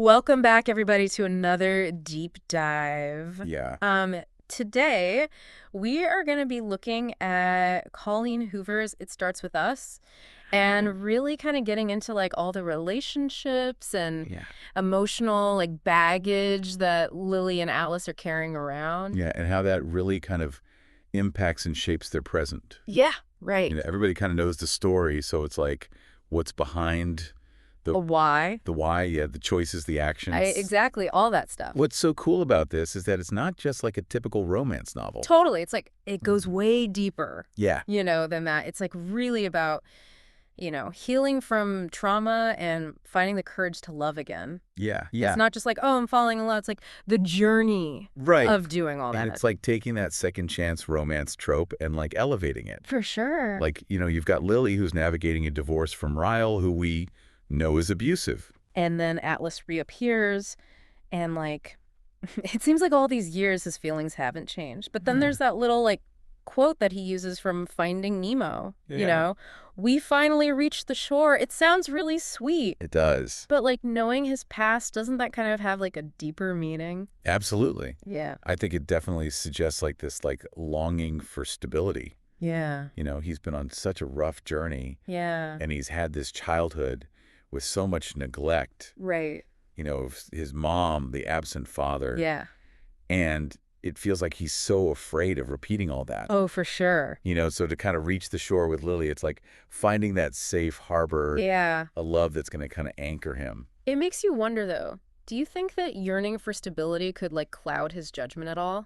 Welcome back, everybody, to another deep dive. Yeah. Today we are going to be looking at Colleen Hoover's It Starts With Us and really kind of getting into like all the relationships and Yeah. emotional like baggage that Lily and Atlas are carrying around. Yeah. And how that really kind of impacts and shapes their present. Yeah, right. Everybody kind of knows the story. So it's like what's behind A why? the why, yeah, the choices, the actions. Exactly, all that stuff. What's so cool about this is that it's not just like a typical romance novel. Totally. It's like it goes way deeper, Yeah. than that. It's like really about healing from trauma and finding the courage to love again. Yeah. Yeah. It's not just like, oh, I'm falling in love. It's like the journey Right. of doing all that. And it's like taking that second chance romance trope and like elevating it. For sure. Like, you've got Lily who's navigating a divorce from Ryle, who we know is abusive. And then Atlas reappears and like, it seems like all these years his feelings haven't changed. But then there's that little like quote that he uses from Finding Nemo, we finally reached the shore. It sounds really sweet. It does. But like knowing his past, doesn't that kind of have like a deeper meaning? Absolutely. Yeah. I think it definitely suggests like this like longing for stability. Yeah. He's been on such a rough journey. Yeah. And he's had this childhood with so much neglect. Right. Of his mom, the absent father. Yeah. And it feels like he's so afraid of repeating all that. Oh, for sure. So to kind of reach the shore with Lily, it's like finding that safe harbor. Yeah. A love that's going to kind of anchor him. It makes you wonder, though. Do you think that yearning for stability could, like, cloud his judgment at all?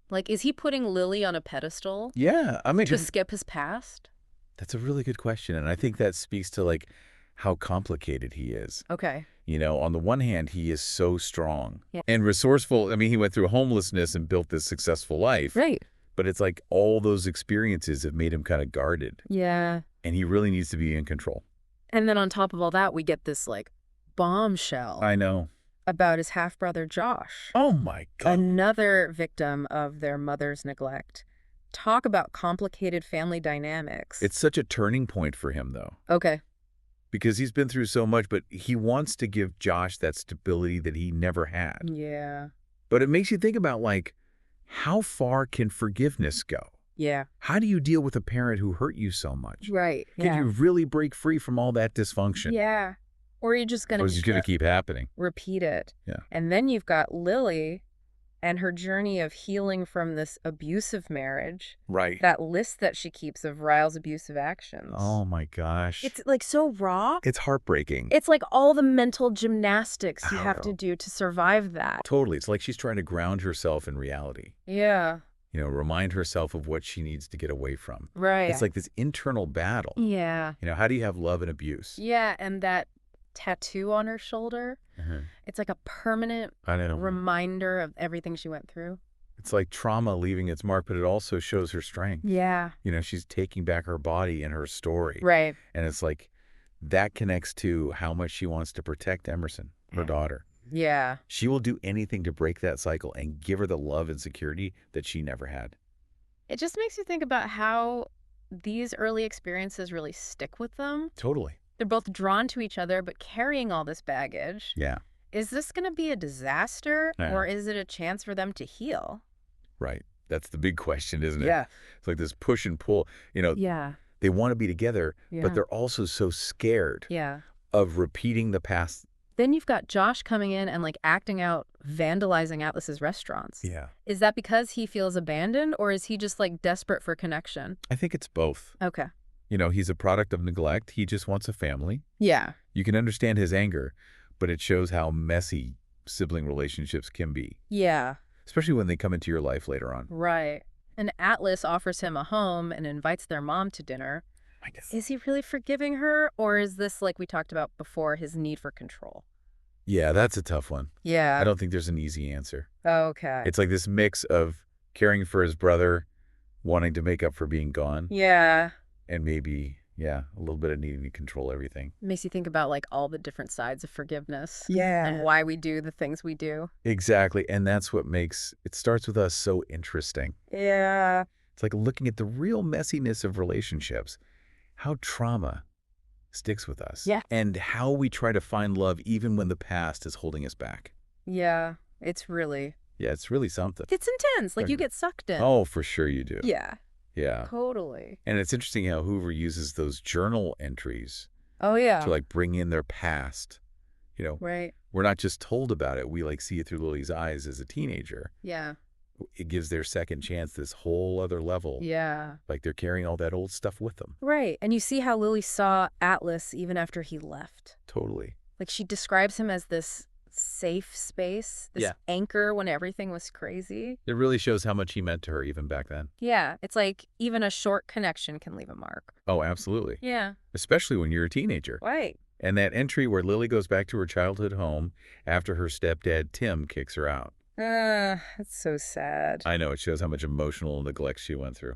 Like, is he putting Lily on a pedestal? Yeah. I mean, to skip his past? That's a really good question. And I think that speaks to, like, how complicated he is. Okay. On the one hand, he is so strong Yeah. and resourceful. I mean, he went through homelessness and built this successful life. Right. But it's like all those experiences have made him kind of guarded. Yeah. And he really needs to be in control. And then on top of all that, we get this, like, bombshell. I know. About his half-brother Josh. Oh, my God. Another victim of their mother's neglect. Talk about complicated family dynamics. It's such a turning point for him, though. Okay. Because he's been through so much, but he wants to give Josh that stability that he never had. Yeah. But it makes you think about, like, how far can forgiveness go? Yeah. How do you deal with a parent who hurt you so much? Right. Can you really break free from all that dysfunction? Yeah. Or are you just going Or is it going to keep happening? repeat it? Yeah. And then you've got Lily and her journey of healing from this abusive marriage. Right. That list that she keeps of Ryle's abusive actions. Oh, my gosh. It's like so raw. It's heartbreaking. It's like all the mental gymnastics you have Oh. to do to survive that. Totally. It's like she's trying to ground herself in reality. Yeah. Remind herself of what she needs to get away from. Right. It's like this internal battle. Yeah. How do you have love and abuse? Yeah, and that tattoo on her shoulder, it's like a permanent I know. reminder of everything she went through. It's like trauma leaving its mark, but it also shows her strength. Yeah. She's taking back her body and her story. Right. And it's like that connects to how much she wants to protect Emerson, her daughter. Yeah. She will do anything to break that cycle and give her the love and security that she never had. It just makes you think about how these early experiences really stick with them. Totally. They're both drawn to each other, but carrying all this baggage. Yeah. Is this going to be a disaster, Yeah. or is it a chance for them to heal? Right. That's the big question, isn't it? Yeah. It's like this push and pull. Yeah. They want to be together, Yeah. but they're also so scared Yeah. of repeating the past. Then you've got Josh coming in and like acting out, vandalizing Atlas's restaurants. Yeah. Is that because he feels abandoned, or is he just like desperate for connection? I think it's both. Okay. He's a product of neglect. He just wants a family. Yeah. You can understand his anger, but it shows how messy sibling relationships can be, Yeah. especially when they come into your life later on. Right. And Atlas offers him a home and invites their mom to dinner. I guess. Is he really forgiving her, or is this, like we talked about before, his need for control? Yeah, that's a tough one. Yeah. I don't think there's an easy answer. Okay. It's like this mix of caring for his brother, wanting to make up for being gone, Yeah. and maybe, a little bit of needing to control everything. Makes you think about like all the different sides of forgiveness. Yeah. And why we do the things we do. Exactly. And that's what makes It Starts With Us so interesting. Yeah. It's like looking at the real messiness of relationships, how trauma sticks with us. Yeah. And how we try to find love even when the past is holding us back. Yeah, it's really... Yeah, it's really something. It's intense. Like, you get sucked in. Oh, for sure you do. Yeah. Yeah. Totally. And it's interesting how Hoover uses those journal entries Oh, yeah. to, like, bring in their past. You know, Right. we're not just told about it. We, like, see it through Lily's eyes as a teenager. Yeah. It gives their second chance this whole other level. Yeah. Like, they're carrying all that old stuff with them. Right. And you see how Lily saw Atlas even after he left. Totally. Like, she describes him as this safe space, this anchor when everything was crazy. It really shows how much he meant to her even back then. Yeah. It's like even a short connection can leave a mark. Oh, absolutely. Yeah. Especially when you're a teenager. Right. And that entry where Lily goes back to her childhood home after her stepdad, Tim, kicks her out. It's so sad. I know, it shows how much emotional neglect she went through.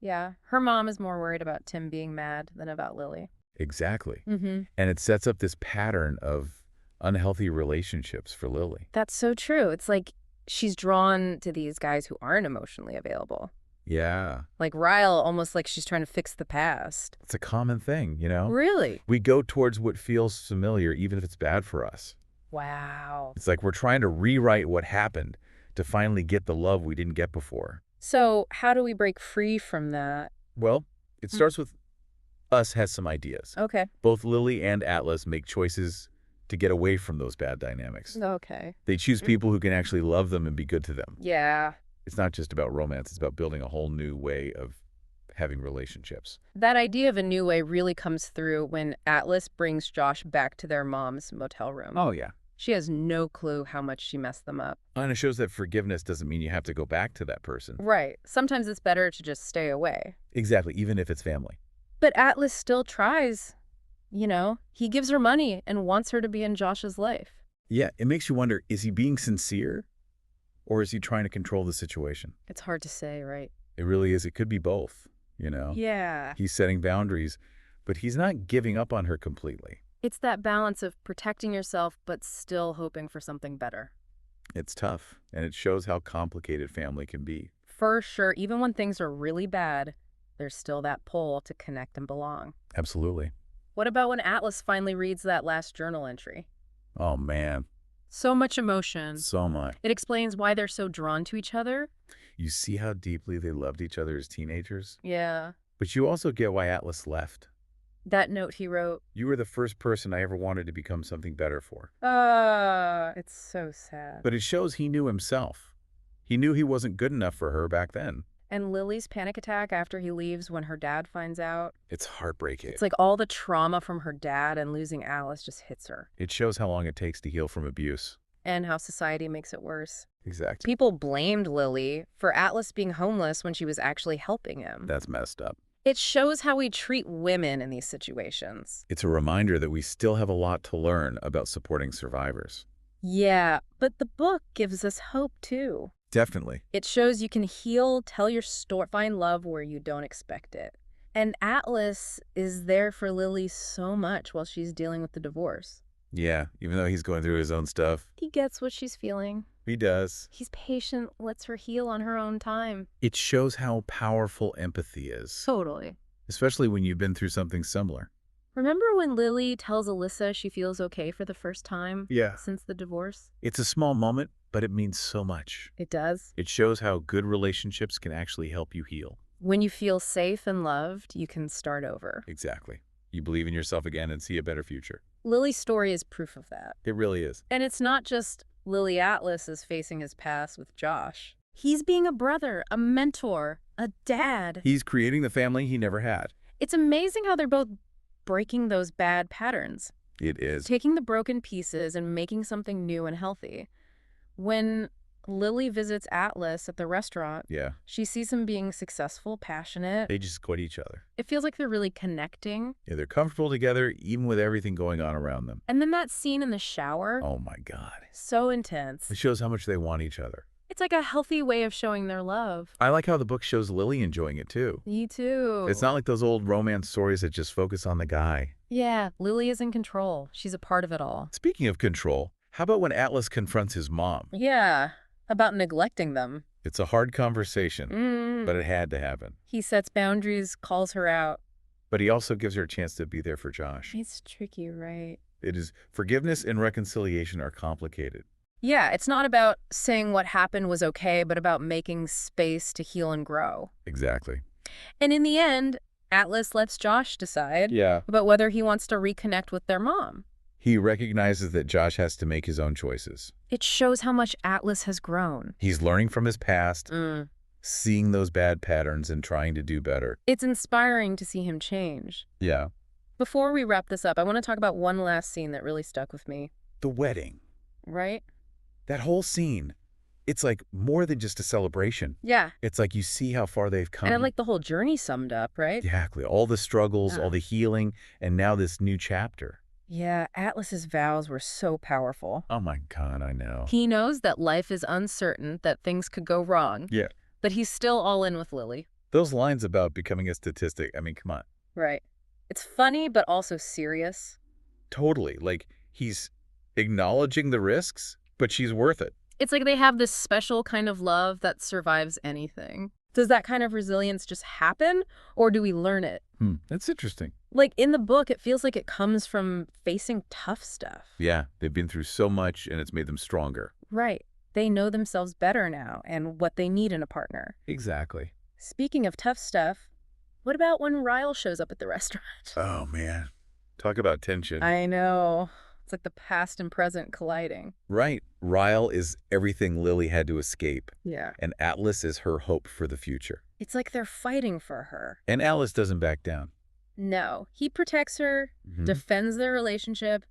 Yeah. Her mom is more worried about Tim being mad than about Lily. Exactly. Mm-hmm. And it sets up this pattern of unhealthy relationships for Lily. That's so true. It's like she's drawn to these guys who aren't emotionally available. Yeah. Like Ryle, almost like she's trying to fix the past. It's a common thing, you know? Really? We go towards what feels familiar, even if it's bad for us. Wow. It's like we're trying to rewrite what happened to finally get the love we didn't get before. So how do we break free from that? Well, it starts with us has some ideas. Okay. Both Lily and Atlas make choices to get away from those bad dynamics. Okay. They choose people who can actually love them and be good to them. Yeah. It's not just about romance. It's about building a whole new way of having relationships. That idea of a new way really comes through when Atlas brings Josh back to their mom's motel room. Oh, yeah. She has no clue how much she messed them up. And it shows that forgiveness doesn't mean you have to go back to that person. Right. Sometimes it's better to just stay away. Exactly, even if it's family. But Atlas still tries. You know, he gives her money and wants her to be in Josh's life. Yeah, it makes you wonder, is he being sincere or is he trying to control the situation? It's hard to say, right? It really is. It could be both, you know? Yeah. He's setting boundaries, but he's not giving up on her completely. It's that balance of protecting yourself but still hoping for something better. It's tough, and it shows how complicated family can be. For sure, even when things are really bad, there's still that pull to connect and belong. Absolutely. What about when Atlas finally reads that last journal entry? Oh, man. So much emotion. So much. It explains why they're so drawn to each other. You see how deeply they loved each other as teenagers? Yeah. But you also get why Atlas left. That note he wrote. You were the first person I ever wanted to become something better for. It's so sad. But it shows he knew himself. He knew he wasn't good enough for her back then. And Lily's panic attack after he leaves when her dad finds out. It's heartbreaking. It's like all the trauma from her dad and losing Alice just hits her. It shows how long it takes to heal from abuse. And how society makes it worse. Exactly. People blamed Lily for Atlas being homeless when she was actually helping him. That's messed up. It shows how we treat women in these situations. It's a reminder that we still have a lot to learn about supporting survivors. Yeah, but the book gives us hope too. Definitely. It shows you can heal, tell your story, find love where you don't expect it. And Atlas is there for Lily so much while she's dealing with the divorce. Yeah, even though he's going through his own stuff. He gets what she's feeling. He does. He's patient, lets her heal on her own time. It shows how powerful empathy is. Totally. Especially when you've been through something similar. Remember when Lily tells Alyssa she feels okay for the first time since the divorce? It's a small moment, but it means so much. It does. It shows how good relationships can actually help you heal. When you feel safe and loved, you can start over. Exactly. You believe in yourself again and see a better future. Lily's story is proof of that. It really is. And it's not just Lily Atlas is facing his past with Josh. He's being a brother, a mentor, a dad. He's creating the family he never had. It's amazing how they're both breaking those bad patterns. It is. Taking the broken pieces and making something new and healthy. When Lily visits Atlas at the restaurant, she sees him being successful, passionate. They just quit each other. It feels like they're really connecting. Yeah, they're comfortable together, even with everything going on around them. And then that scene in the shower. Oh my God. So intense. It shows how much they want each other. It's like a healthy way of showing their love. I like how the book shows Lily enjoying it too. Me too. It's not like those old romance stories that just focus on the guy. Yeah, Lily is in control. She's a part of it all. Speaking of control, how about when Atlas confronts his mom? Yeah, about neglecting them. It's a hard conversation, but it had to happen. He sets boundaries, calls her out. But he also gives her a chance to be there for Josh. It's tricky, right? It is forgiveness and reconciliation are complicated. Yeah, it's not about saying what happened was okay, but about making space to heal and grow. Exactly. And in the end, Atlas lets Josh decide Yeah. about whether he wants to reconnect with their mom. He recognizes that Josh has to make his own choices. It shows how much Atlas has grown. He's learning from his past, Mm. seeing those bad patterns and trying to do better. It's inspiring to see him change. Yeah. Before we wrap this up, I want to talk about one last scene that really stuck with me. The wedding. Right? That whole scene. It's like more than just a celebration. Yeah. It's like you see how far they've come. And I like the whole journey summed up, right? Exactly. All the struggles, Yeah. all the healing, and now this new chapter. Yeah, Atlas's vows were so powerful. Oh my God, I know. He knows that life is uncertain, that things could go wrong. Yeah. But he's still all in with Lily. Those lines about becoming a statistic, I mean, come on. Right. It's funny, but also serious. Totally. Like, he's acknowledging the risks, but she's worth it. It's like they have this special kind of love that survives anything. Does that kind of resilience just happen, or do we learn it? That's interesting. Like, in the book, it feels like it comes from facing tough stuff. Yeah, they've been through so much, and it's made them stronger. Right. They know themselves better now and what they need in a partner. Exactly. Speaking of tough stuff, what about when Ryle shows up at the restaurant? Oh, man. Talk about tension. I know. It's like the past and present colliding. Right. Ryle is everything Lily had to escape, Yeah. and Atlas is her hope for the future. It's like they're fighting for her. And Atlas doesn't back down. No. He protects her, Mhm. defends their relationship,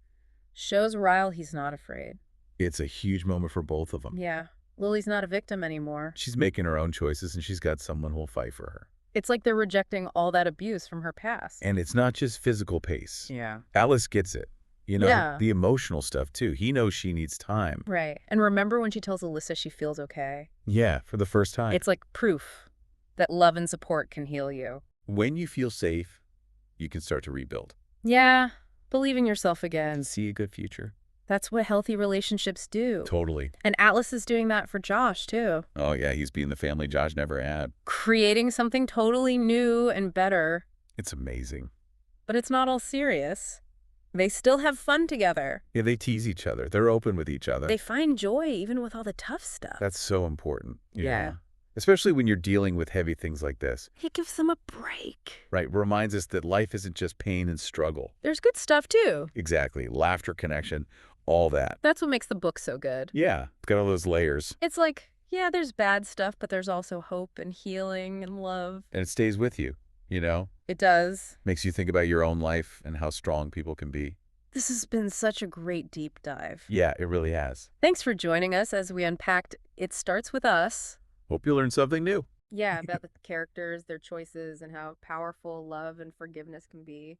shows Ryle he's not afraid. It's a huge moment for both of them. Yeah. Lily's not a victim anymore. She's making her own choices, and she's got someone who'll fight for her. It's like they're rejecting all that abuse from her past. And it's not just physical pace. Yeah. Atlas gets it. You know, Yeah. the emotional stuff, too. He knows she needs time. Right. And remember when she tells Alyssa she feels okay? Yeah, for the first time. It's like proof that love and support can heal you. When you feel safe, you can start to rebuild Yeah. Believe in yourself again. and see a good future. That's what healthy relationships do. Totally. And Atlas is doing that for Josh, too. Oh, yeah, he's being the family Josh never had. Creating something totally new and better. It's amazing. But it's not all serious. They still have fun together. Yeah, they tease each other. They're open with each other. They find joy even with all the tough stuff. That's so important. Yeah. Especially when you're dealing with heavy things like this. It gives them a break. Right? Reminds us that life isn't just pain and struggle. There's good stuff, too. Exactly. Laughter, connection, all that. That's what makes the book so good. Yeah. It's got all those layers. It's like, yeah, there's bad stuff, but there's also hope and healing and love. And it stays with you, you know? It does. Makes you think about your own life and how strong people can be. This has been such a great deep dive. Yeah, it really has. Thanks for joining us as we unpacked It Starts With Us. Hope you learned something new. Yeah, about the characters, their choices, and how powerful love and forgiveness can be.